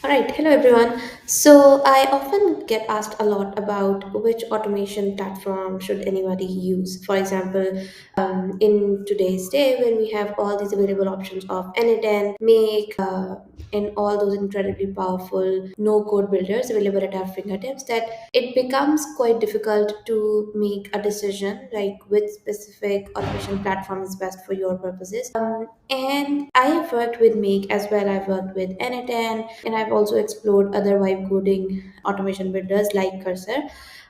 All right, hello everyone. So I often get asked a lot about which automation platform should anybody use. For example, in today's day, when we have all these available options of n8n, Make, and all those incredibly powerful no-code builders available at our fingertips, that it becomes quite difficult to make a decision like which specific automation platform is best for your purposes. And I have worked with Make as well. I've worked with n8n, and I've also explored other vibe coding automation builders like Cursor.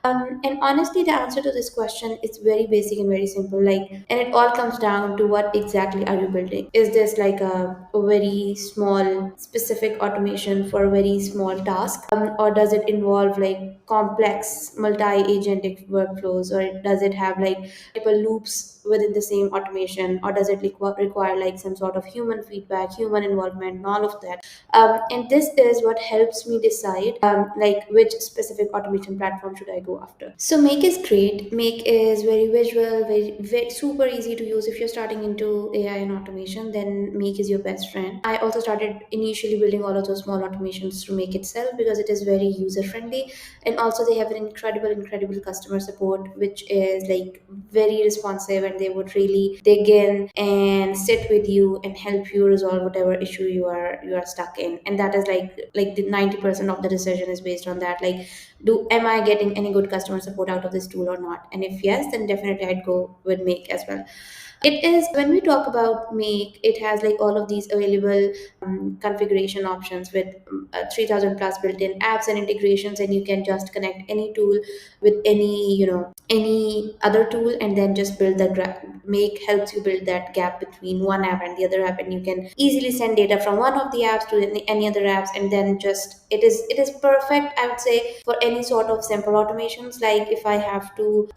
And honestly, the answer to this question is very basic and very simple. And it all comes down to what exactly are you building? Is this like a very small, specific automation for a very small task, or does it involve like complex multi-agentic workflows, or does it have like multiple loops within the same automation, or does it require like some sort of human feedback, human involvement, all of that. And this is what helps me decide like which specific automation platform should I go after. So Make is great. Make is very visual, very super easy to use. If you're starting into AI and automation, then Make is your best friend. I also started initially building all of those small automations through Make itself because it is very user friendly, and also they have an incredible customer support, which is like very responsive, and they would really dig in and sit with you and help you resolve whatever issue you are stuck in. And that is like the 90% of the decision is based on that. Like, do am I getting any good customer support out of this tool or not? And if yes, then definitely I'd go with Make as well. It is, when we talk about Make, it has like all of these available configuration options with 3000 plus built-in apps and integrations, and you can just connect any tool with any other tool, and then just build the Make helps you build that gap between one app and the other app, and you can easily send data from one of the apps to any other apps, and then just it is perfect, I would say, for any sort of simple automations. Like if I have to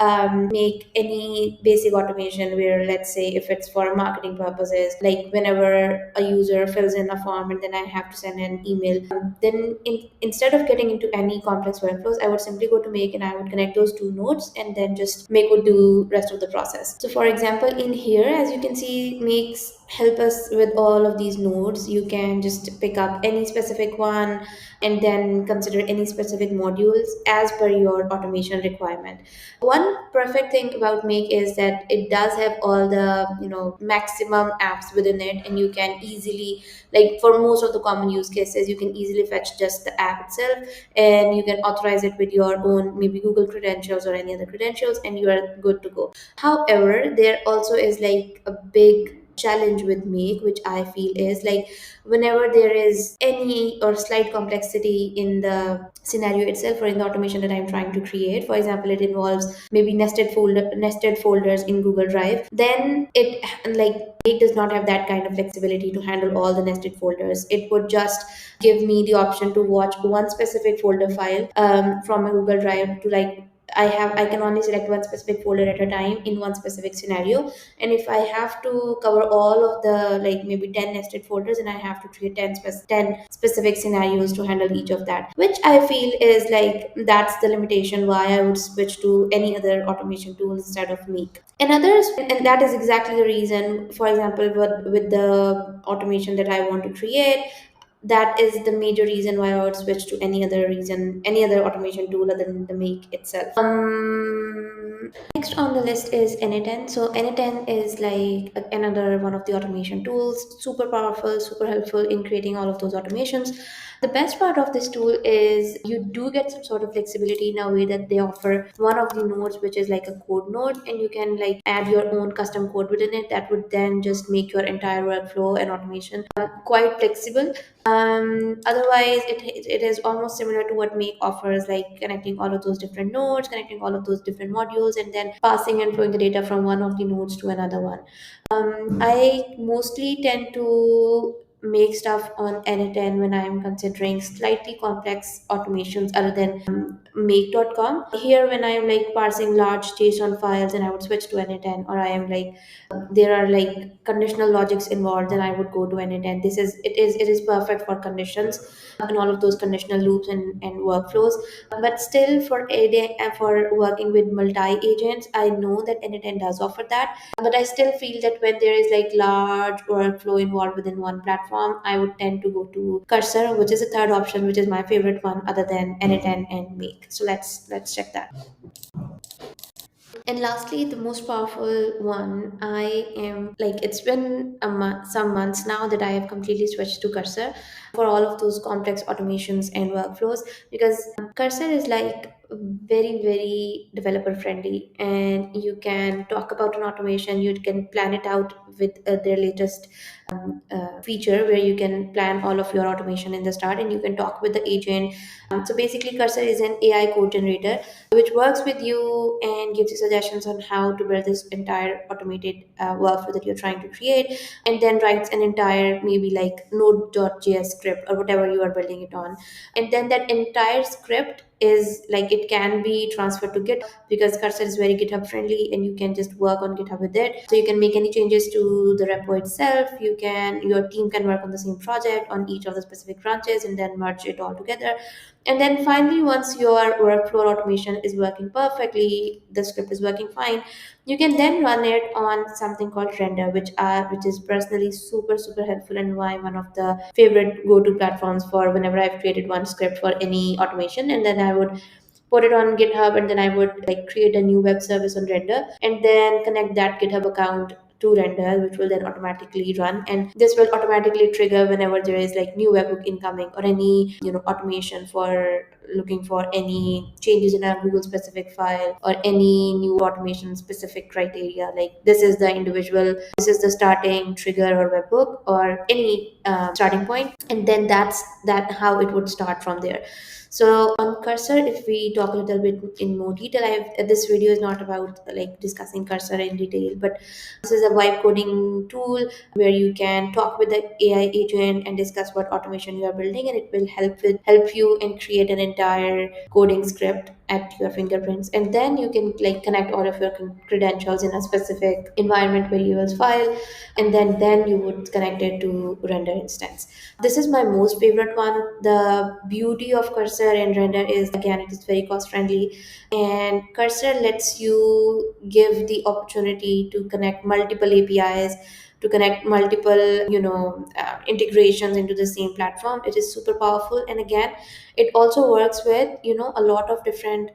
make any basic automation where, let's say, if it's for marketing purposes, like whenever a user fills in a form and then I have to send an email, then instead of getting into any complex workflows, I would simply go to Make and I would connect those two nodes, and then just Make would do rest of the process. So for example, in here, as you can see, Makes help us with all of these nodes. You can just pick up any specific one and then consider any specific modules as per your automation requirement. One perfect thing about Make is that it does have all the maximum apps within it, and you can easily, like for most of the common use cases, you can easily fetch just the app itself, and you can authorize it with your own maybe Google credentials or any other credentials, and you are good to go. However, there also is like a big challenge with Make, which I feel is like whenever there is any or slight complexity in the scenario itself or in the automation that I'm trying to create. For example, it involves maybe nested folders in Google Drive. Then it, like, Make does not have that kind of flexibility to handle all the nested folders. It would just give me the option to watch one specific folder file from a Google Drive to like I can only select one specific folder at a time in one specific scenario. And if I have to cover all of the like maybe 10 nested folders, and I have to create 10 specific scenarios to handle each of that, which I feel is like that's the limitation why I would switch to any other automation tool instead of Make. And that is exactly the reason, for example, with the automation that I want to create, that is the major reason why I would switch to any other automation tool other than the Make itself. Next on the list is n8n. So n8n is like another one of the automation tools, super powerful, super helpful in creating all of those automations. The best part of this tool is you do get some sort of flexibility in a way that they offer one of the nodes, which is like a code node, and you can like add your own custom code within it that would then just make your entire workflow and automation quite flexible. Otherwise, it is almost similar to what Make offers, like connecting all of those different nodes, connecting all of those different modules, and then passing and flowing the data from one of the nodes to another one. I mostly tend to make stuff on n8n when I'm considering slightly complex automations other than make.com. Here, when I'm like parsing large JSON files, and I would switch to n8n, or I am like there are like conditional logics involved, then I would go to n8n. It is perfect for conditions and all of those conditional loops and workflows. But still, for working with multi agents, I know that n8n does offer that. But I still feel that when there is like large workflow involved within one platform, platform, I would tend to go to Cursor, which is the third option, which is my favorite one other than n8n and Make. So let's check that. And lastly, the most powerful one, I am like, it's been some months now that I have completely switched to Cursor for all of those complex automations and workflows, because Cursor is like very, very developer friendly, and you can talk about an automation, you can plan it out with their latest feature where you can plan all of your automation in the start, and you can talk with the agent. So basically, Cursor is an AI code generator which works with you and gives you suggestions on how to build this entire automated workflow that you're trying to create, and then writes an entire maybe like node.js script or whatever you are building it on. And then that entire script is like, it can be transferred to GitHub because Cursor is very GitHub friendly, and you can just work on GitHub with it. So you can make any changes to the repo itself. Your team can work on the same project on each of the specific branches and then merge it all together. And then finally, once your workflow automation is working perfectly, the script is working fine, you can then run it on something called Render, which is personally super, super helpful, and why one of the favorite go-to platforms for whenever I've created one script for any automation. And then I would put it on GitHub, and then I would like create a new web service on Render, and then connect that GitHub account to Render, which will then automatically run, and this will automatically trigger whenever there is like new webhook incoming or any automation for looking for any changes in our Google specific file, or any new automation specific criteria, like this is the starting trigger or webhook or any starting point, and then that how it would start from there. So on Cursor, if we talk a little bit in more detail, this video is not about like discussing Cursor in detail, but this is a vibe coding tool where you can talk with the AI agent and discuss what automation you are building, and it will help you and create an entire coding script at your fingerprints. And then you can like connect all of your credentials in a specific environment variables file, and then you would connect it to Render instance. This is my most favorite one. The beauty of Cursor and Render is, again, it is very cost friendly, and Cursor lets you give the opportunity to connect multiple APIs, to connect multiple integrations into the same platform. It is super powerful, and again, it also works with a lot of different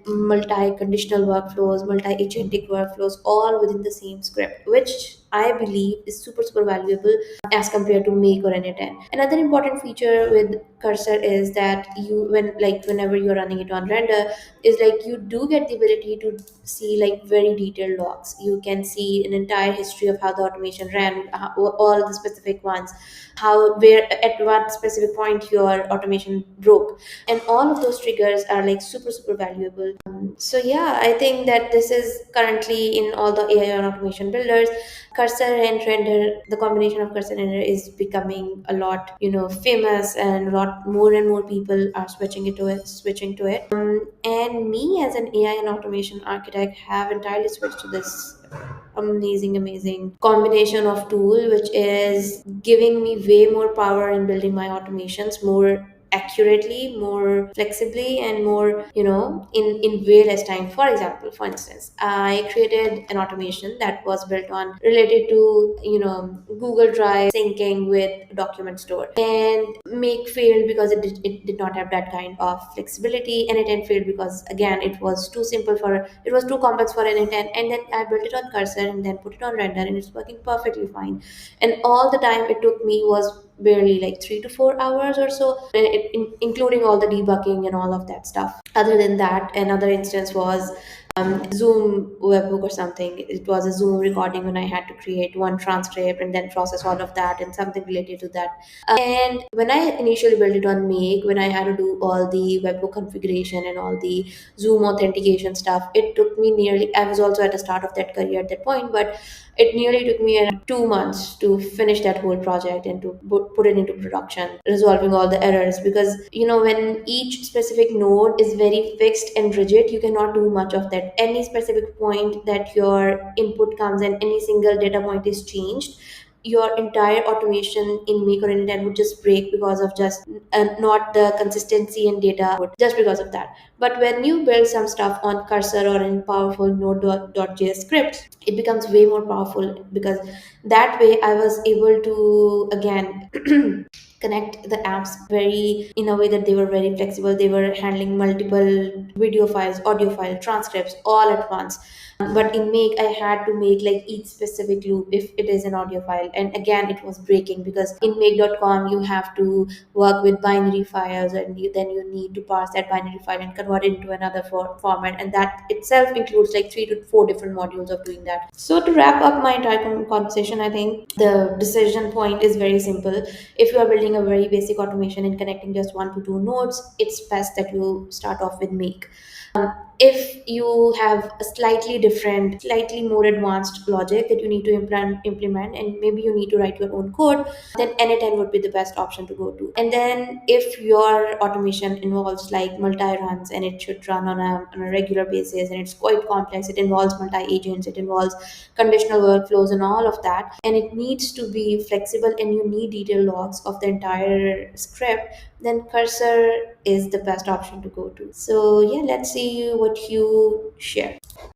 multi-conditional workflows, multi-agentic workflows, all within the same script, which I believe is super, super valuable as compared to Make or n8n. Another important feature with Cursor is that whenever you're running it on Render, is like you do get the ability to see like very detailed logs. You can see an entire history of how the automation ran, all the specific ones, how where at what specific point your automation broke, and all of those triggers are like super, super valuable. So yeah, I think that this is currently in all the AI and automation builders. Cursor and Render, the combination of Cursor and Render is becoming a lot, famous, and a lot more and more people are switching to it. And me as an AI and automation architect have entirely switched to this amazing combination of tool, which is giving me way more power in building my automations more accurately, more flexibly, and more in way less time. For instance, I created an automation that was built on related to Google Drive syncing with document store, and Make failed because it did not have that kind of flexibility, and it failed because again it was too complex for n8n. And then I built it on Cursor and then put it on Render, and it's working perfectly fine. And all the time it took me was barely like 3 to 4 hours or so, including all the debugging and all of that stuff. Other than that, another instance was Zoom webhook or something. It was a Zoom recording when I had to create one transcript and then process all of that and something related to that. And when I initially built it on Make, when I had to do all the webhook configuration and all the Zoom authentication stuff, it took me nearly, I was also at the start of that career at that point, but it nearly took me around 2 months to finish that whole project and to put it into production, resolving all the errors. Because, when each specific node is very fixed and rigid, you cannot do much of that. Any specific point that your input comes and any single data point is changed, your entire automation in Make or n8n would just break because of just not the consistency in data, just because of that. But when you build some stuff on Cursor or in powerful Node.js scripts, it becomes way more powerful, because that way I was able to again connect the apps very in a way that they were very flexible. They were handling multiple video files, audio files, transcripts all at once. But in Make, I had to make like each specific loop if it is an audio file, and again it was breaking because in make.com you have to work with binary files, and then you need to parse that binary file and convert it into another format, and that itself includes like 3 to 4 different modules of doing that. So to wrap up my entire conversation, I think the decision point is very simple. If you are building a very basic automation and connecting just 1 to 2 nodes, it's best that you start off with Make. If you have a slightly different, slightly more advanced logic that you need to implement, and maybe you need to write your own code, then n8n would be the best option to go to. And then if your automation involves like multi-runs, and it should run on a regular basis, and it's quite complex, it involves multi-agents, it involves conditional workflows and all of that, and it needs to be flexible, and you need detailed logs of the entire script, then Cursor is the best option to go to. So yeah, let's see what you share.